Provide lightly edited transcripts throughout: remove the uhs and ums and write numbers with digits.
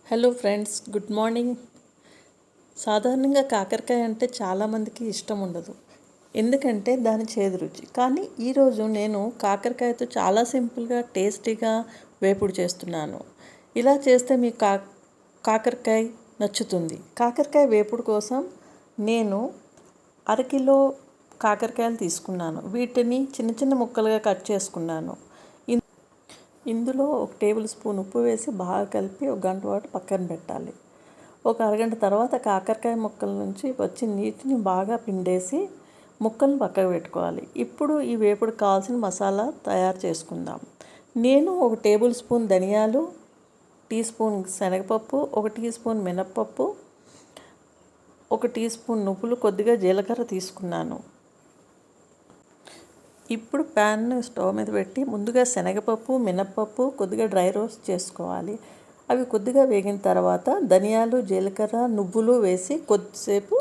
Hello friends, good morning. సాధారణంగా కాకరకాయ అంటే చాలామందికి ఇష్టం ఉండదు, ఎందుకంటే దాని చేదు రుచి. కానీ ఈరోజు నేను కాకరకాయతో చాలా సింపుల్గా టేస్టీగా వేపుడు చేస్తున్నాను. ఇలా చేస్తే మీ కాకరకాయ నచ్చుతుంది. కాకరకాయ వేపుడు కోసం నేను అరకిలో కాకరకాయలు తీసుకున్నాను. వీటిని చిన్న చిన్న ముక్కలుగా కట్ చేసుకున్నాను. ఇందులో 1 టేబుల్ స్పూన్ ఉప్పు వేసి బాగా కలిపి 1 గంట పాటు పక్కన పెట్టాలి. ఒక అరగంట తర్వాత కాకరకాయ ముక్కల నుంచి వచ్చి నీటిని బాగా పిండేసి ముక్కలను పక్కకు పెట్టుకోవాలి. ఇప్పుడు ఈ వేపుడుకు కావాల్సిన మసాలా తయారు చేసుకుందాం. నేను 1 టేబుల్ స్పూన్ ధనియాలు, టీ స్పూన్ శనగపప్పు, 1 టీ స్పూన్ మినప్పప్పు, 1 టీ స్పూన్ నువ్వులు, కొద్దిగా జీలకర్ర తీసుకున్నాను. ఇప్పుడు ప్యాన్ను స్టవ్ మీద పెట్టి ముందుగా శనగపప్పు, మినప్పప్పు కొద్దిగా డ్రై రోస్ట్ చేసుకోవాలి. అవి కొద్దిగా వేగిన తర్వాత ధనియాలు, జీలకర్ర, నువ్వులు వేసి కొద్దిసేపు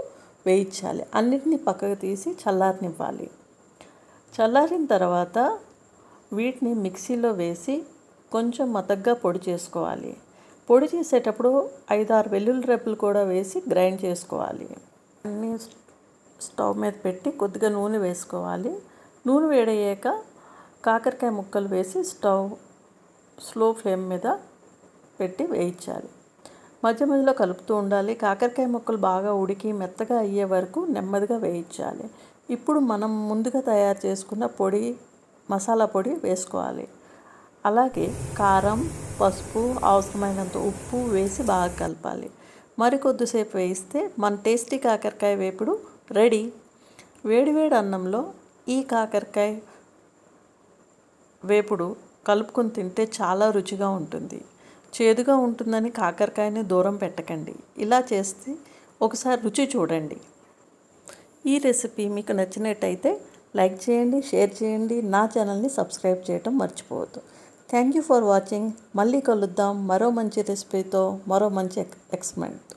వేయించాలి. అన్నిటినీ పక్కకు తీసి చల్లారనివ్వాలి. చల్లారిన తర్వాత వీటిని మిక్సీలో వేసి కొంచెం మతగ్గా పొడి చేసుకోవాలి. పొడి చేసేటప్పుడు 5-6 వెల్లుల్లి రెబ్బలు కూడా వేసి గ్రైండ్ చేసుకోవాలి. అన్నీ స్టవ్ మీద పెట్టి కొద్దిగా నూనె వేసుకోవాలి. నూనె వేడయ్యాక కాకరకాయ ముక్కలు వేసి స్లో ఫ్లేమ్ మీద పెట్టి వేయించాలి. మధ్య మధ్యలో కలుపుతూ ఉండాలి. కాకరకాయ ముక్కలు బాగా ఉడికి మెత్తగా అయ్యే వరకు నెమ్మదిగా వేయించాలి. ఇప్పుడు మనం ముందుగా తయారు చేసుకున్న మసాలా పొడి వేసుకోవాలి. అలాగే కారం, పసుపు, అవసరమైనంత ఉప్పు వేసి బాగా కలపాలి. మరికొద్దిసేపు వేయిస్తే మన టేస్టీ కాకరకాయ వేపుడు రెడీ. వేడివేడి అన్నంలో ఈ కాకరకాయ వేపుడు కలుపుకొని తింటే చాలా రుచిగా ఉంటుంది. చేదుగా ఉంటుందని కాకరకాయని దూరం పెట్టకండి. ఇలా చేస్తే ఒకసారి రుచి చూడండి. ఈ రెసిపీ మీకు నచ్చినట్టయితే లైక్ చేయండి, షేర్ చేయండి. నా ఛానల్ని సబ్స్క్రైబ్ చేయటం మర్చిపోవద్దు. Thank you for watching. మళ్ళీ కలుద్దాం మరో మంచి రెసిపీతో, మరో మంచి ఎక్స్పెరిమెంట్.